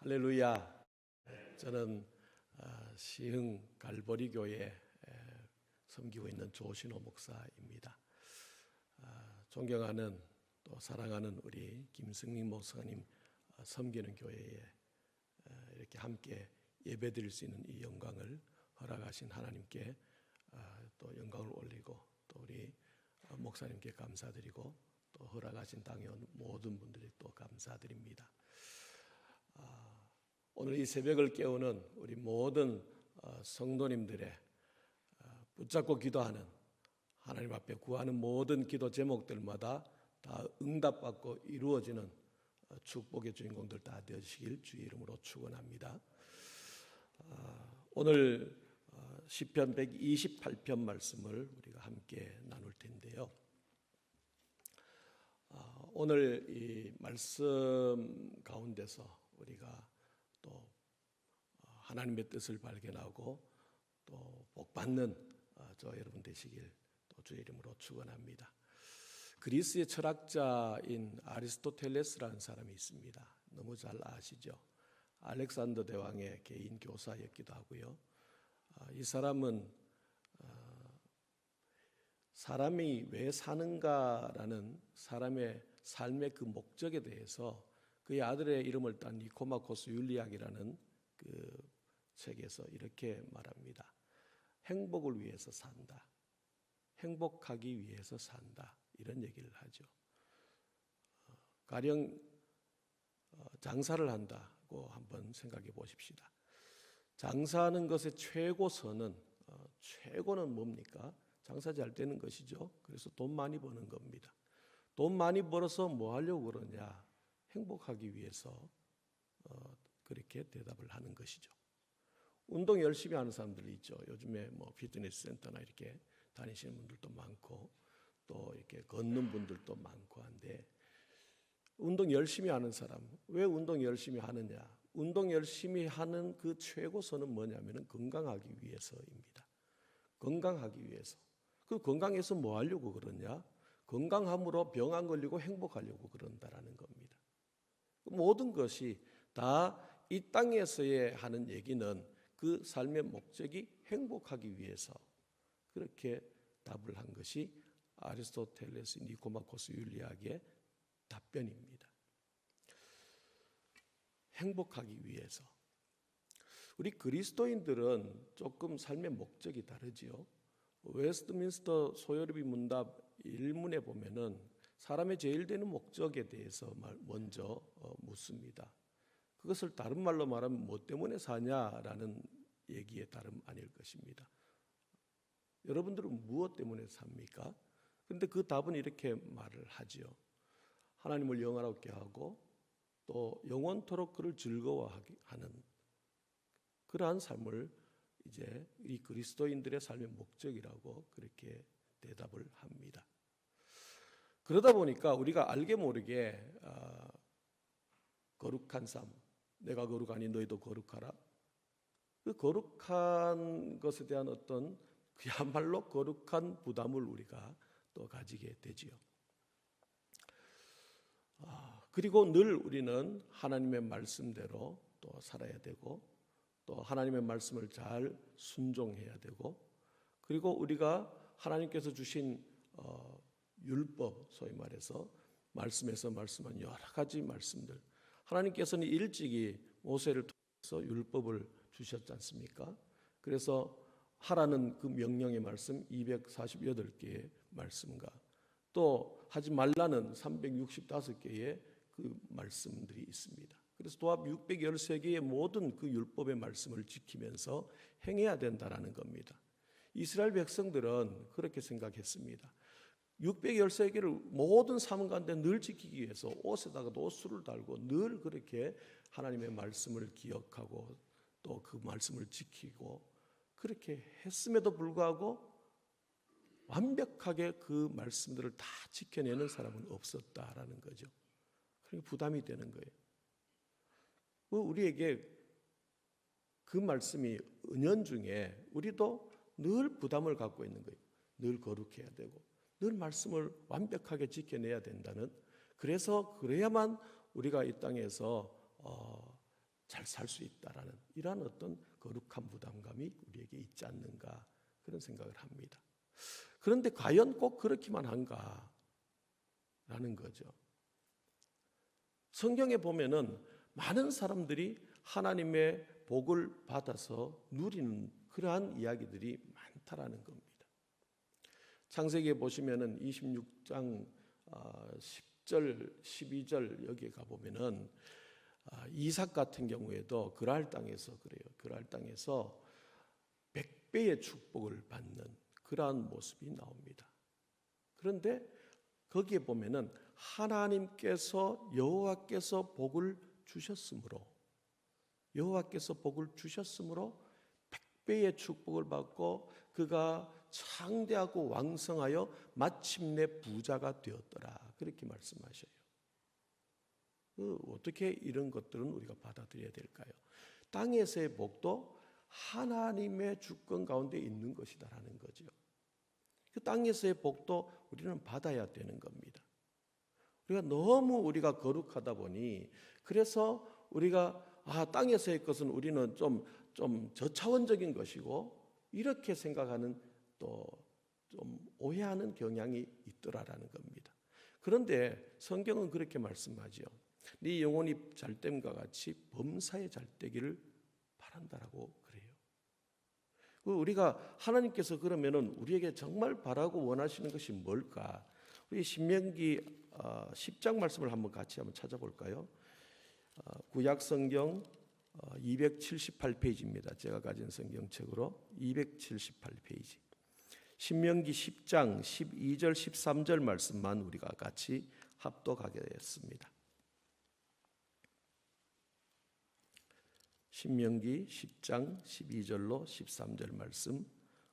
할렐루야. 저는 시흥 갈보리 교회에 섬기고 있는 조신호 목사입니다. 존경하는 또 사랑하는 우리 김승민 목사님 섬기는 교회에 이렇게 함께 예배드릴 수 있는 이 영광을 허락하신 하나님께 또 영광을 올리고 또 우리 목사님께 감사드리고 또 허락하신 당연 모든 분들이 또 감사드립니다. 오늘 이 새벽을 깨우는 우리 모든 성도님들의 붙잡고 기도하는 하나님 앞에 구하는 모든 기도 제목들마다 다 응답받고 이루어지는 축복의 주인공들 다 되시길 주의 이름으로 축원합니다. 오늘 시편 128편 말씀을 우리가 함께 나눌 텐데요. 오늘 이 말씀 가운데서 우리가 또 하나님의 뜻을 발견하고 또 복받는 저 여러분 되시길 또 주의 이름으로 축원합니다. 그리스의 철학자인 아리스토텔레스라는 사람이 있습니다. 너무 잘 아시죠? 알렉산더 대왕의 개인 교사였기도 하고요. 이 사람은 사람이 왜 사는가라는 사람의 삶의 그 목적에 대해서 그의 아들의 이름을 딴 니코마코스 윤리학이라는 그 책에서 이렇게 말합니다. 행복을 위해서 산다. 행복하기 위해서 산다. 이런 얘기를 하죠. 가령 장사를 한다고 한번 생각해 보십시다. 장사하는 것의 최고선은 최고는 뭡니까? 장사 잘 되는 것이죠. 그래서 돈 많이 버는 겁니다. 돈 많이 벌어서 뭐 하려고 그러냐? 행복하기 위해서 그렇게 대답을 하는 것이죠. 운동 열심히 하는 사람들이 있죠. 요즘에 뭐 피트니스 센터나 이렇게 다니시는 분들도 많고 또 이렇게 걷는 분들도 많고 한데 운동 열심히 하는 사람, 왜 운동 열심히 하느냐? 운동 열심히 하는 그 최고선은 뭐냐면은 건강하기 위해서입니다. 건강하기 위해서. 그 건강해서 뭐 하려고 그러냐? 건강함으로 병 안 걸리고 행복하려고 그런다라는 겁니다. 모든 것이 다 이 땅에서의 하는 얘기는 그 삶의 목적이 행복하기 위해서 그렇게 답을 한 것이 아리스토텔레스 니코마코스 윤리학의 답변입니다. 행복하기 위해서. 우리 그리스도인들은 조금 삶의 목적이 다르지요. 웨스트민스터 소요리비 문답 1문에 보면은 사람의 제일 되는 목적에 대해서 먼저 묻습니다. 그것을 다른 말로 말하면 뭐 때문에 사냐라는 얘기의 다름 아닐 것입니다. 여러분들은 무엇 때문에 삽니까? 그런데 그 답은 이렇게 말을 하지요. 하나님을 영화롭게 하고 또 영원토록 그를 즐거워하게 하는 그러한 삶을 이제 이 그리스도인들의 삶의 목적이라고 그렇게 대답을 합니다. 그러다 보니까 우리가 알게 모르게 거룩한 삶, 내가 거룩하니 너희도 거룩하라. 그 거룩한 것에 대한 어떤 그야말로 거룩한 부담을 우리가 또 가지게 되지요. 그리고 늘 우리는 하나님의 말씀대로 또 살아야 되고 또 하나님의 말씀을 잘 순종해야 되고 그리고 우리가 하나님께서 주신 율법, 소위 말해서 말씀에서 말씀한 여러 가지 말씀들 하나님께서는 일찍이 모세를 통해서 율법을 주셨지 않습니까? 그래서 하라는 그 명령의 말씀 248개의 말씀과 또 하지 말라는 365개의 그 말씀들이 있습니다. 그래서 도합 613개의 모든 그 율법의 말씀을 지키면서 행해야 된다라는 겁니다. 이스라엘 백성들은 그렇게 생각했습니다. 613개를 모든 삶 가운데 늘 지키기 위해서 옷에다가 노수를 달고 늘 그렇게 하나님의 말씀을 기억하고 또 그 말씀을 지키고 그렇게 했음에도 불구하고 완벽하게 그 말씀들을 다 지켜내는 사람은 없었다라는 거죠. 그러니까 부담이 되는 거예요. 우리에게 그 말씀이 은연중에 우리도 늘 부담을 갖고 있는 거예요. 늘 거룩해야 되고 늘 말씀을 완벽하게 지켜내야 된다는 그래야만 우리가 이 땅에서 잘 살 수 있다라는 이러한 어떤 거룩한 부담감이 우리에게 있지 않는가 그런 생각을 합니다. 그런데 과연 꼭 그렇기만 한가? 라는 거죠. 성경에 보면은 많은 사람들이 하나님의 복을 받아서 누리는 그러한 이야기들이 많다라는 겁니다. 창세기에 보시면은 26장 10절, 12절 여기에 가보면은 이삭 같은 경우에도 그랄 땅에서 그래요. 그랄 땅에서 100배의 축복을 받는 그러한 모습이 나옵니다. 그런데 거기에 보면은 하나님께서 여호와께서 복을 주셨으므로 100배의 축복을 받고 그가 창대하고 왕성하여 마침내 부자가 되었더라. 그렇게 말씀하셔요. 어떻게 이런 것들은 우리가 받아들여야 될까요? 땅에서의 복도 하나님의 주권 가운데 있는 것이다라는 거죠. 그 땅에서의 복도 우리는 받아야 되는 겁니다. 우리가 거룩하다 보니 그래서 우리가 땅에서의 것은 우리는 좀 저차원적인 것이고 이렇게 생각하는 또 좀 오해하는 경향이 있더라라는 겁니다. 그런데 성경은 그렇게 말씀하죠. 네 영혼이 잘됨과 같이 범사에 잘되기를 바란다라고 그래요. 우리가 하나님께서 그러면은 우리에게 정말 바라고 원하시는 것이 뭘까? 우리 신명기 10장 말씀을 같이 한번 찾아볼까요? 구약 성경 278페이지입니다. 제가 가진 성경책으로 278페이지. 신명기 10장 12절 13절 말씀만 우리가 같이 합독하겠습니다. 신명기 10장 12절로 13절 말씀,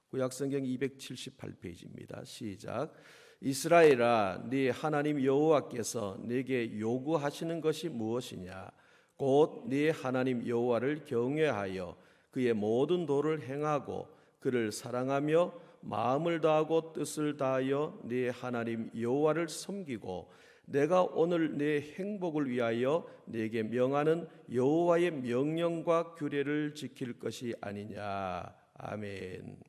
구약성경 278페이지입니다. 시작. 이스라엘아, 네 하나님 여호와께서 네게 요구하시는 것이 무엇이냐? 곧 네 하나님 여호와를 경외하여 그의 모든 도를 행하고 그를 사랑하며 마음을 다하고 뜻을 다하여 네 하나님 여호와를 섬기고 내가 오늘 내 행복을 위하여 네게 명하는 여호와의 명령과 규례를 지킬 것이 아니냐. 아멘.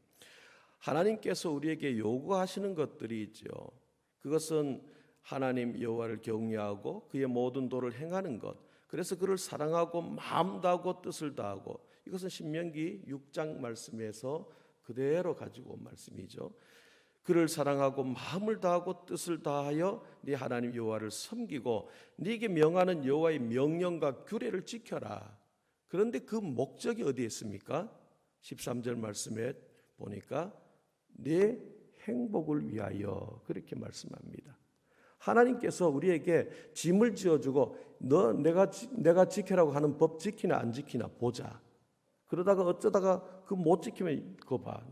하나님께서 우리에게 요구하시는 것들이 있죠. 그것은 하나님 여호와를 경외하고 그의 모든 도를 행하는 것. 그래서 그를 사랑하고 마음 다하고 뜻을 다하고, 이것은 신명기 6장 말씀에서 그대로 가지고 온 말씀이죠. 그를 사랑하고 마음을 다하고 뜻을 다하여 네 하나님 여호와를 섬기고 네게 명하는 여호와의 명령과 규례를 지켜라. 그런데 그 목적이 어디에 있습니까? 13절 말씀에 보니까 내 행복을 위하여 그렇게 말씀합니다. 하나님께서 우리에게 짐을 지어주고 내가 지키라고 하는 법 지키나 안 지키나 보자. 그러다가 어쩌다가 그 못 지키면 그거 봐.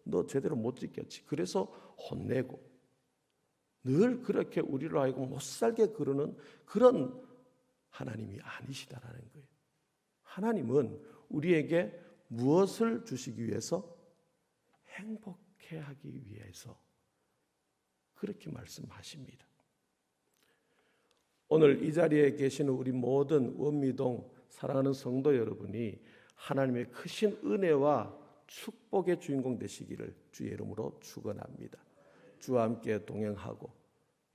너 제대로 못 지켰지. 그래서 혼내고 늘 그렇게 우리를 하여금 못 살게 그러는 그런 하나님이 아니시다라는 거예요. 하나님은 우리에게 무엇을 주시기 위해서? 행복해 하기 위해서 그렇게 말씀하십니다. 오늘 이 자리에 계시는 우리 모든 원미동 사랑하는 성도 여러분이 하나님의 크신 은혜와 축복의 주인공 되시기를 주의 이름으로 축원합니다. 주와 함께 동행하고,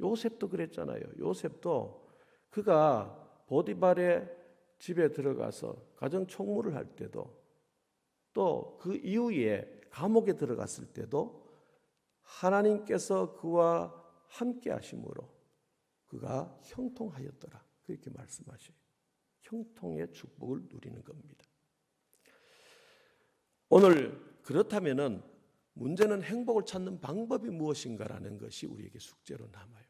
요셉도 그랬잖아요. 요셉도 그가 보디발의 집에 들어가서 가정 총무를 할 때도, 또 그 이후에 감옥에 들어갔을 때도 하나님께서 그와 함께 하심으로 그가 형통하였더라. 그렇게 말씀하셔요. 형통의 축복을 누리는 겁니다. 오늘 그렇다면은 문제는 행복을 찾는 방법이 무엇인가라는 것이 우리에게 숙제로 남아요.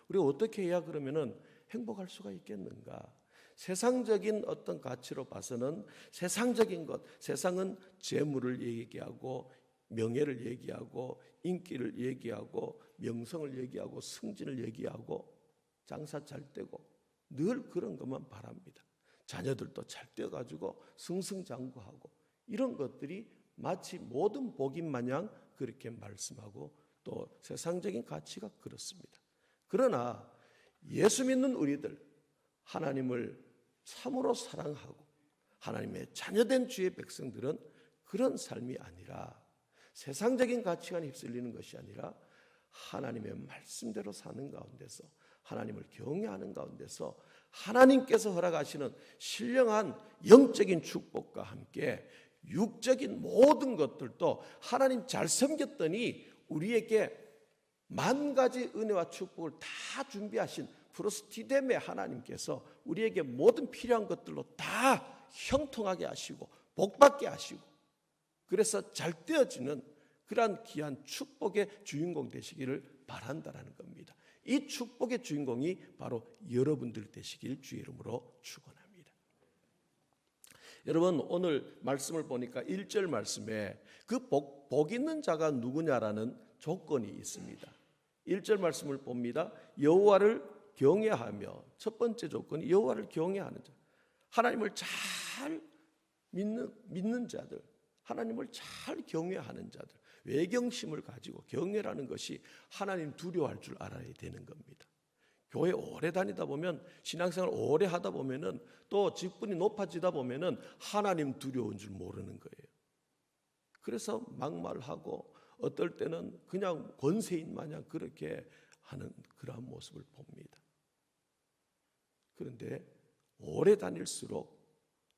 우리가 어떻게 해야 그러면은 행복할 수가 있겠는가? 세상적인 어떤 가치로 봐서는 세상적인 것, 세상은 재물을 얘기하고 명예를 얘기하고 인기를 얘기하고 명성을 얘기하고 승진을 얘기하고 장사 잘 되고 늘 그런 것만 바랍니다. 자녀들도 잘 되어가지고 승승장구하고 이런 것들이 마치 모든 복인 마냥 그렇게 말씀하고 또 세상적인 가치가 그렇습니다. 그러나 예수 믿는 우리들, 하나님을 참으로 사랑하고 하나님의 자녀된 주의 백성들은 그런 삶이 아니라 세상적인 가치관에 휩쓸리는 것이 아니라 하나님의 말씀대로 사는 가운데서 하나님을 경외하는 가운데서 하나님께서 허락하시는 신령한 영적인 축복과 함께 육적인 모든 것들도 하나님 잘 섬겼더니 우리에게 만 가지 은혜와 축복을 다 준비하신 프로스티뎀의 하나님께서 우리에게 모든 필요한 것들로 다 형통하게 하시고 복받게 하시고 그래서 잘 되어지는 그러한 귀한 축복의 주인공 되시기를 바란다라는 겁니다. 이 축복의 주인공이 바로 여러분들 되시길 주의 이름으로 축원합니다. 여러분 오늘 말씀을 보니까 1절 말씀에 그 복 있는 자가 누구냐라는 조건이 있습니다. 1절 말씀을 봅니다. 여호와를 경외하며 첫 번째 조건이 여호와를 경외하는 자. 하나님을 잘 믿는 자들, 하나님을 잘 경외하는 자들, 외경심을 가지고 경외라는 것이 하나님 두려워할 줄 알아야 되는 겁니다. 교회 오래 다니다 보면 신앙생활 오래 하다 보면은 또 직분이 높아지다 보면은 하나님 두려운 줄 모르는 거예요. 그래서 막말하고 어떨 때는 그냥 권세인 마냥 그렇게 하는 그러한 모습을 봅니다. 그런데 오래 다닐수록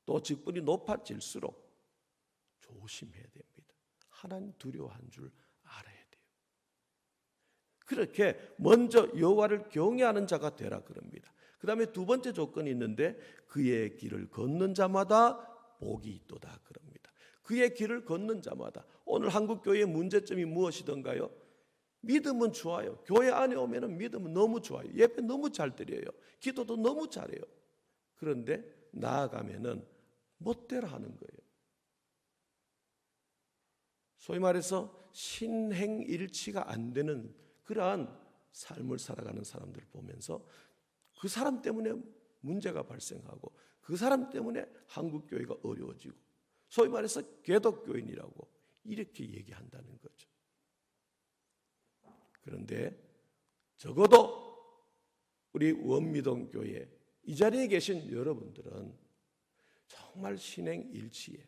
또 직분이 높아질수록 조심해야 됩니다. 하나님 두려워한 줄 알아야 돼요. 그렇게 먼저 여호와를 경외하는 자가 되라 그럽니다. 그 다음에 두 번째 조건이 있는데 그의 길을 걷는 자마다 복이 있도다 그럽니다. 그의 길을 걷는 자마다 오늘 한국교회의 문제점이 무엇이던가요? 믿음은 좋아요. 교회 안에 오면 믿음은 너무 좋아요. 예배 너무 잘 드려요. 기도도 너무 잘해요. 그런데 나아가면은 못되라 하는 거예요. 소위 말해서 신행일치가 안 되는 그러한 삶을 살아가는 사람들을 보면서 그 사람 때문에 문제가 발생하고 그 사람 때문에 한국교회가 어려워지고 소위 말해서 개독교인이라고 이렇게 얘기한다는 거죠. 그런데 적어도 우리 원미동교회 이 자리에 계신 여러분들은 정말 신행일치에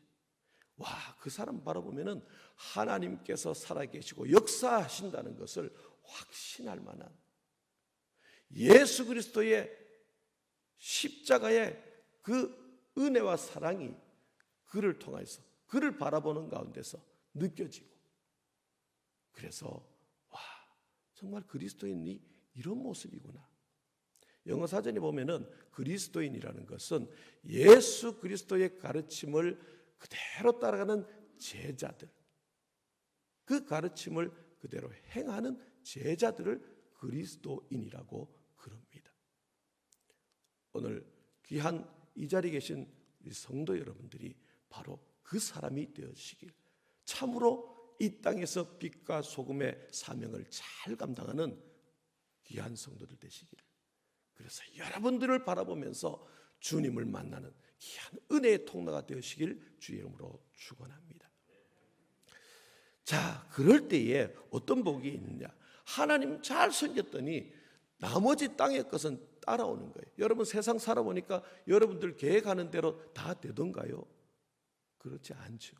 와, 그 사람 바라보면은 하나님께서 살아계시고 역사하신다는 것을 확신할 만한 예수 그리스도의 십자가의 그 은혜와 사랑이 그를 통해서 그를 바라보는 가운데서 느껴지고 그래서 와, 정말 그리스도인이 이런 모습이구나. 영어 사전에 보면은 그리스도인이라는 것은 예수 그리스도의 가르침을 그대로 따라가는 제자들, 그 가르침을 그대로 행하는 제자들을 그리스도인이라고 그럽니다. 오늘 귀한 이 자리에 계신 성도 여러분들이 바로 그 사람이 되어지길, 참으로 이 땅에서 빛과 소금의 사명을 잘 감당하는 귀한 성도들 되시길, 그래서 여러분들을 바라보면서 주님을 만나는 귀한 은혜의 통로가 되시길 주의 이름으로 축원합니다. 자, 그럴 때에 어떤 복이 있느냐? 하나님 잘 섬겼더니 나머지 땅의 것은 따라오는 거예요. 여러분 세상 살아보니까 여러분들 계획하는 대로 다 되던가요? 그렇지 않죠.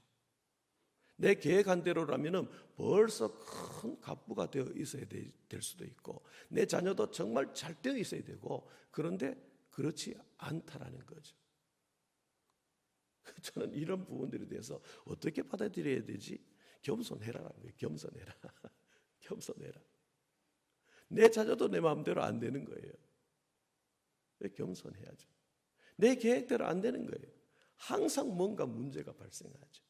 내 계획한 대로라면 벌써 큰 갑부가 되어 있어야 될 수도 있고 내 자녀도 정말 잘 되어 있어야 되고, 그런데 그렇지 않다라는 거죠. 저는 이런 부분들에 대해서 어떻게 받아들여야 되지? 겸손해라라는 거예요. 겸손해라. 겸손해라. 내 자녀도 내 마음대로 안 되는 거예요. 겸손해야죠. 내 계획대로 안 되는 거예요. 항상 뭔가 문제가 발생하죠.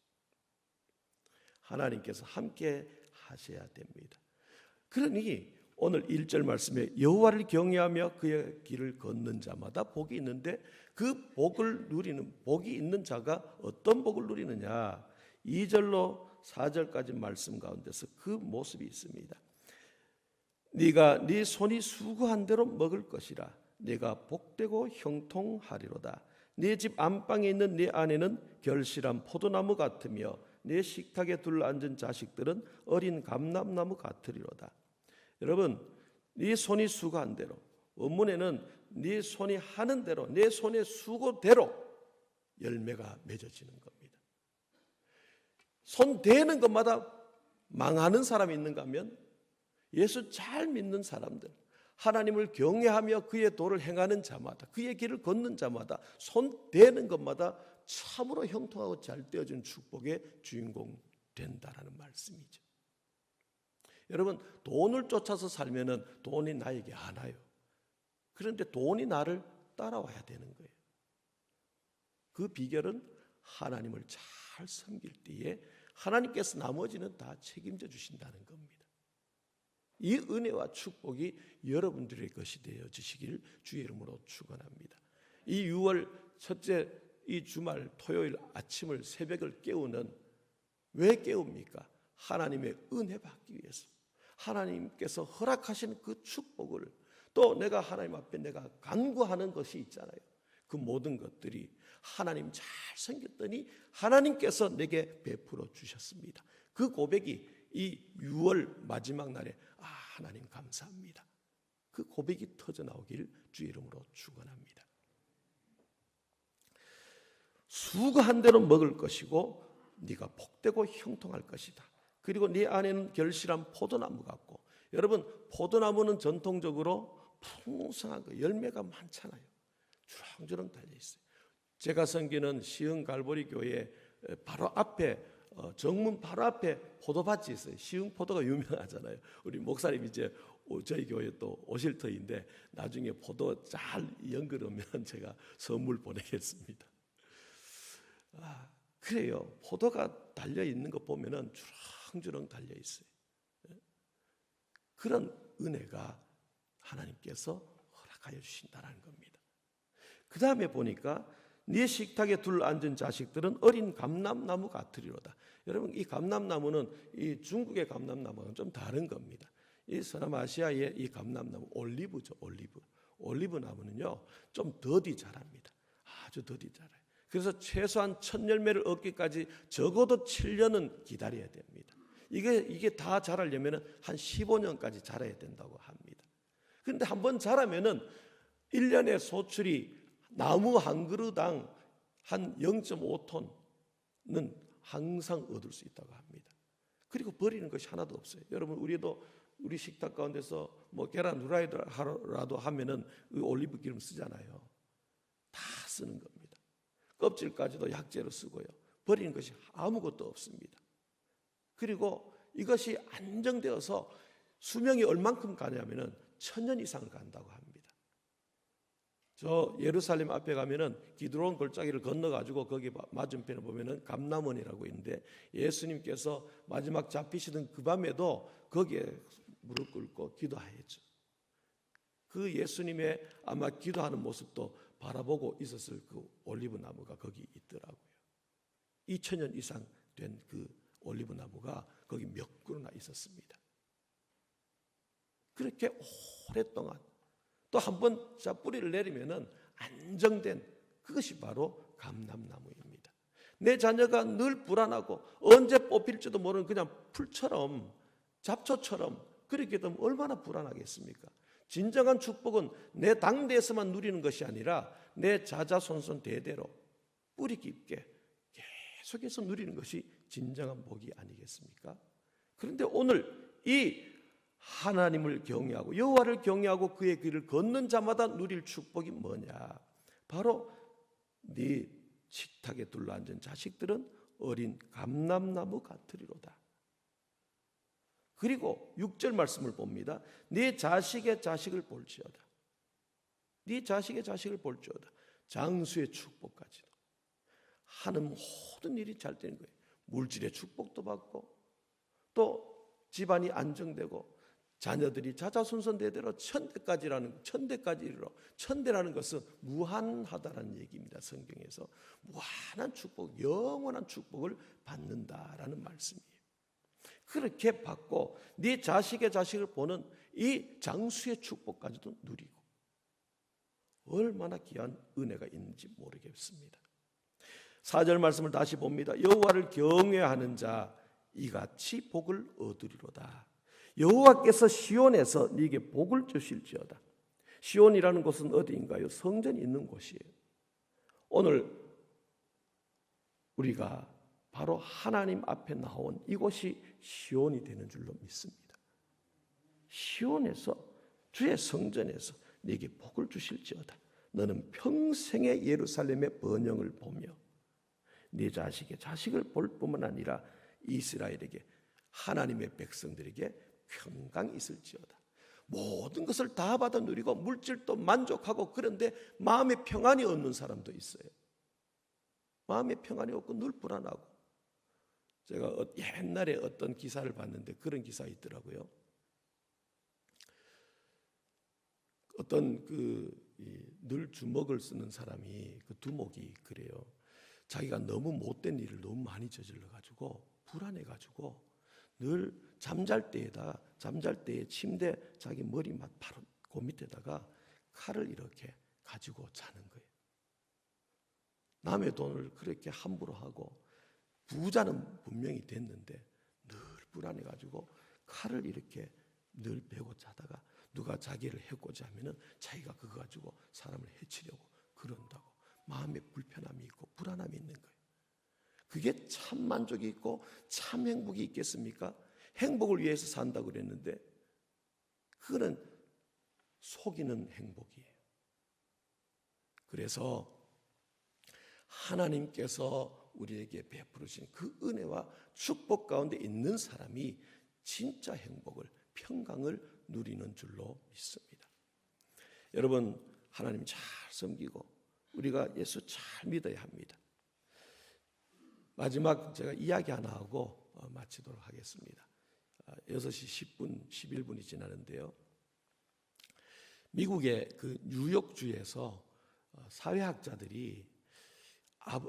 하나님께서 함께 하셔야 됩니다. 그러니 오늘 1절 말씀에 여호와를 경외하며 그의 길을 걷는 자마다 복이 있는데 그 복을 누리는, 복이 있는 자가 어떤 복을 누리느냐? 2절로 4절까지 말씀 가운데서 그 모습이 있습니다. 네가 네 손이 수고한 대로 먹을 것이라. 네가 복되고 형통하리로다. 네 집 안방에 있는 네 아내는 결실한 포도나무 같으며 내 식탁에 둘러앉은 자식들은 어린 감람나무 같으리로다. 여러분, 네 손이 수고한 대로, 원문에는 네 손이 하는 대로, 내 손의 수고대로 열매가 맺어지는 겁니다. 손 대는 것마다 망하는 사람이 있는가 하면 예수 잘 믿는 사람들, 하나님을 경외하며 그의 도를 행하는 자마다, 그의 길을 걷는 자마다 손 대는 것마다 참으로 형통하고 잘 되어진 축복의 주인공 된다라는 말씀이죠. 여러분, 돈을 쫓아서 살면은 돈이 나에게 안 와요. 그런데 돈이 나를 따라와야 되는 거예요. 그 비결은 하나님을 잘 섬길 때에 하나님께서 나머지는 다 책임져 주신다는 겁니다. 이 은혜와 축복이 여러분들의 것이 되어지시기를 주의 이름으로 축원합니다. 이 6월 첫째 이 주말 토요일 아침을 새벽을 깨우는, 왜 깨웁니까? 하나님의 은혜 받기 위해서, 하나님께서 허락하신 그 축복을, 또 내가 하나님 앞에 내가 간구하는 것이 있잖아요. 그 모든 것들이 하나님 잘 섬겼더니 하나님께서 내게 베풀어 주셨습니다. 그 고백이 이 6월 마지막 날에 하나님 감사합니다, 그 고백이 터져 나오길 주의 이름으로 축원합니다. 수고한 대로 먹을 것이고 네가 복되고 형통할 것이다. 그리고 네 안에는 결실한 포도나무 같고, 여러분 포도나무는 전통적으로 풍성한 거, 열매가 많잖아요. 주렁주렁 달려 있어요. 제가 섬기는 시흥 갈보리 교회 바로 앞에, 정문 바로 앞에 포도밭이 있어요. 시흥 포도가 유명하잖아요. 우리 목사님 이제 저희 교회 또 오실 터인데 나중에 포도 잘 연결하면 제가 선물 보내겠습니다. 그래요. 포도가 달려 있는 거 보면은 주렁주렁 달려 있어요. 그런 은혜가 하나님께서 허락하여 주신다는 겁니다. 그 다음에 보니까 네 식탁에 둘러앉은 자식들은 어린 감람나무 같으리로다. 여러분, 이 감람나무는 이 중국의 감람나무는 좀 다른 겁니다. 이 서남아시아의 이 감람나무 올리브죠. 올리브 나무는요 좀 더디 자랍니다. 아주 더디 자라요. 그래서 최소한 첫 열매를 얻기까지 적어도 7년은 기다려야 됩니다. 이게 다 자라려면 한 15년까지 자라야 된다고 합니다. 그런데 한번 자라면은 1년의 소출이 나무 한 그루당 한 0.5톤은 항상 얻을 수 있다고 합니다. 그리고 버리는 것이 하나도 없어요. 여러분, 우리 식탁 가운데서 뭐 계란 후라이라도 하면은 올리브 기름 쓰잖아요. 다 쓰는 겁니다. 껍질까지도 약재로 쓰고요. 버리는 것이 아무것도 없습니다. 그리고 이것이 안정되어서 수명이 얼만큼 가냐면은 1000년 이상 간다고 합니다. 저 예루살렘 앞에 가면은 기드론 골짜기를 건너가지고 거기 맞은편에 보면은 감람원이라고 있는데, 예수님께서 마지막 잡히시던 그 밤에도 거기에 무릎 꿇고 기도하였죠. 그 예수님의 아마 기도하는 모습도 바라보고 있었을 그 올리브 나무가 거기 있더라고요. 2000년 이상 된 그 올리브 나무가 거기 몇 그루나 있었습니다. 그렇게 오랫동안 또 한 번 뿌리를 내리면은 안정된 그것이 바로 감람나무입니다. 내 자녀가 늘 불안하고 언제 뽑힐지도 모르는 그냥 풀처럼, 잡초처럼 그렇게 되면 얼마나 불안하겠습니까? 진정한 축복은 내 당대에서만 누리는 것이 아니라 내 자자손손 대대로 뿌리 깊게 계속해서 누리는 것이 진정한 복이 아니겠습니까? 그런데 오늘 이 하나님을 경외하고 여호와를 경외하고 그의 길을 걷는 자마다 누릴 축복이 뭐냐? 바로 네 식탁에 둘러앉은 자식들은 어린 감람나무 같으리로다. 그리고 6절 말씀을 봅니다. 네 자식의 자식을 볼지어다. 네 자식의 자식을 볼지어다. 장수의 축복까지도. 하는 모든 일이 잘 되는 거예요. 물질의 축복도 받고 또 집안이 안정되고 자녀들이 자자손손 대대로 천대까지라는 천대라는 것은 무한하다라는 얘기입니다. 성경에서 무한한 축복, 영원한 축복을 받는다라는 말씀이에요. 그렇게 받고 네 자식의 자식을 보는 이 장수의 축복까지도 누리고, 얼마나 귀한 은혜가 있는지 모르겠습니다. 4절 말씀을 다시 봅니다. 여호와를 경외하는 자 이같이 복을 얻으리로다. 여호와께서 시온에서 네게 복을 주실지어다. 시온이라는 곳은 어디인가요? 성전이 있는 곳이에요. 오늘 우리가 바로 하나님 앞에 나온 이곳이 시온이 되는 줄로 믿습니다. 시온에서, 주의 성전에서 네게 복을 주실지어다. 너는 평생의 예루살렘의 번영을 보며 네 자식의 자식을 볼 뿐만 아니라 이스라엘에게, 하나님의 백성들에게 평강이 있을지어다. 모든 것을 다 받아 누리고 물질도 만족하고, 그런데 마음에 평안이 없는 사람도 있어요. 마음에 평안이 없고 늘 불안하고. 제가 옛날에 어떤 기사를 봤는데 그런 기사 있더라고요. 어떤 늘 주먹을 쓰는 사람이, 그 두목이 그래요. 자기가 너무 못된 일을 너무 많이 저질러 가지고 불안해 가지고 늘 잠잘 때에 침대 자기 머리 바로 그 밑에다가 칼을 이렇게 가지고 자는 거예요. 남의 돈을 그렇게 함부로 하고, 부자는 분명히 됐는데 늘 불안해 가지고 칼을 이렇게 늘 베고 자다가 누가 자기를 해코지 하면은 자기가 그거 가지고 사람을 해치려고 그런다고 마음에 불편함이 있고 불안함이 있는 거예요. 그게 참 만족이 있고 참 행복이 있겠습니까? 행복을 위해서 산다고 그랬는데 그거는 속이는 행복이에요. 그래서 하나님께서 우리에게 베푸신 그 은혜와 축복 가운데 있는 사람이 진짜 행복을, 평강을 누리는 줄로 믿습니다. 여러분, 하나님 잘 섬기고 우리가 예수 잘 믿어야 합니다. 마지막 제가 이야기 하나 하고 마치도록 하겠습니다. 6시 10분, 11분이 지나는데요. 미국의 그 뉴욕주에서 사회학자들이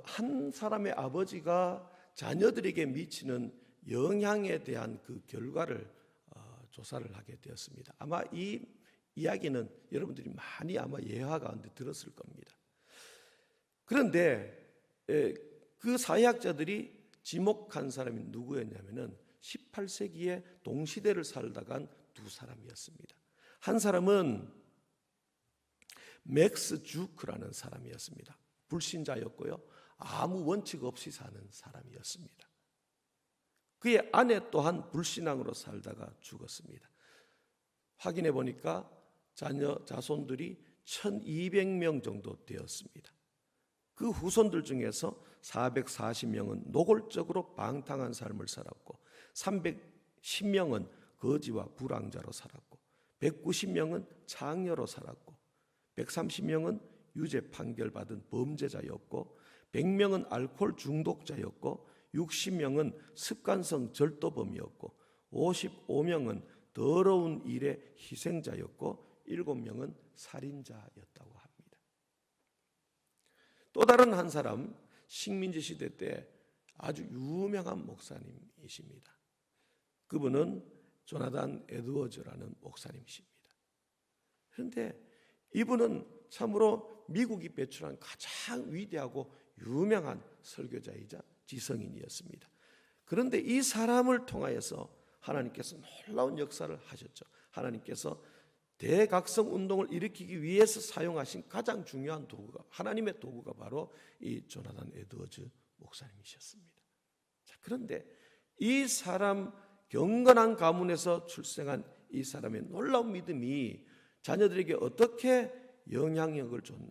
한 사람의 아버지가 자녀들에게 미치는 영향에 대한 그 결과를 조사를 하게 되었습니다. 아마 이 이야기는 여러분들이 많이 아마 예화 가운데 들었을 겁니다. 그런데 그 사회학자들이 지목한 사람이 누구였냐면은 18세기에 동시대를 살다간 두 사람이었습니다. 한 사람은 맥스 주크라는 사람이었습니다. 불신자였고요. 아무 원칙 없이 사는 사람이었습니다. 그의 아내 또한 불신앙으로 살다가 죽었습니다. 확인해 보니까 자손들이 1200명 정도 되었습니다. 그 후손들 중에서 440명은 노골적으로 방탕한 삶을 살았고, 310명은 거지와 불황자로 살았고, 190명은 장녀로 살았고, 130명은 유죄 판결받은 범죄자였고, 100명은 알코올 중독자였고, 60명은 습관성 절도범이었고, 55명은 더러운 일의 희생자였고, 7명은 살인자였다고 합니다. 또 다른 한 사람, 식민지 시대 때 아주 유명한 목사님이십니다. 그분은 조나단 에드워즈라는 목사님이십니다. 그런데 이분은 참으로 미국이 배출한 가장 위대하고 유명한 설교자이자 지성인이었습니다. 그런데 이 사람을 통하여서 하나님께서 놀라운 역사를 하셨죠. 하나님께서 대각성 운동을 일으키기 위해서 사용하신 가장 중요한 도구가, 하나님의 도구가 바로 이 조나단 에드워즈 목사님이셨습니다. 자, 그런데 이 사람, 경건한 가문에서 출생한 이 사람의 놀라운 믿음이 자녀들에게 어떻게 영향력을 줬나?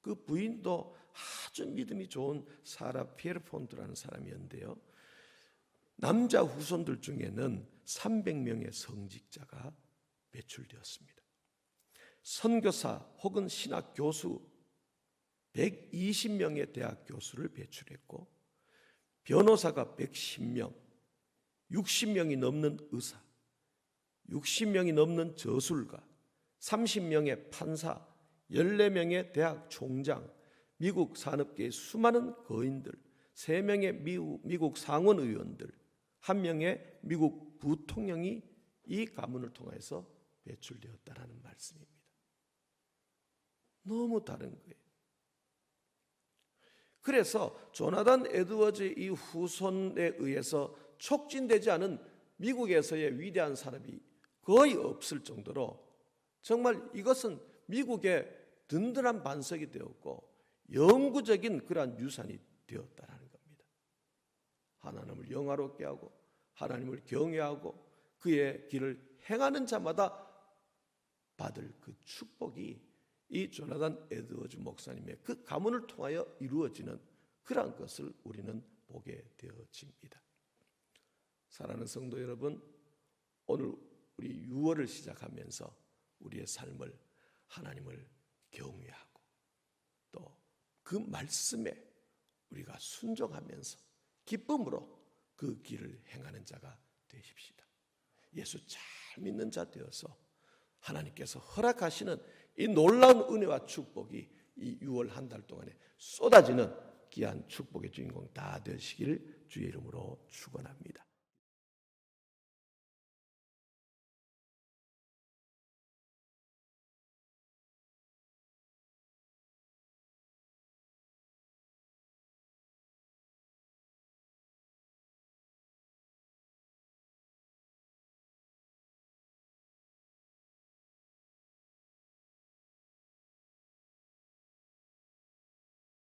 그 부인도 아주 믿음이 좋은 사라 피에르폰트라는 사람이었는데요. 남자 후손들 중에는 300명의 성직자가 배출되었습니다. 선교사 혹은 신학 교수 120명의 대학 교수를 배출했고, 변호사가 110명, 60명이 넘는 의사, 60명이 넘는 저술가, 30명의 판사, 14명의 대학 총장, 미국 산업계의 수많은 거인들, 3명의 미국 상원 의원들, 1명의 미국 부통령이 이 가문을 통해서 배출되었다라는 말씀입니다. 너무 다른 거예요. 그래서 조나단 에드워즈의 이 후손에 의해서 촉진되지 않은 미국에서의 위대한 사람이 거의 없을 정도로 정말 이것은 미국의 든든한 반석이 되었고 영구적인 그러한 유산이 되었다라는 하나님을 영화롭게 하고 하나님을 경외하고 그의 길을 행하는 자마다 받을 그 축복이 이 조나단 에드워즈 목사님의 그 가문을 통하여 이루어지는 그러한 것을 우리는 보게 되어집니다. 사랑하는 성도 여러분, 오늘 우리 6월을 시작하면서 우리의 삶을 하나님을 경외하고 또 그 말씀에 우리가 순종하면서 기쁨으로 그 길을 행하는 자가 되십시다. 예수 잘 믿는 자 되어서 하나님께서 허락하시는 이 놀라운 은혜와 축복이 이 6월 한 달 동안에 쏟아지는 귀한 축복의 주인공 다 되시기를 주의 이름으로 축원합니다.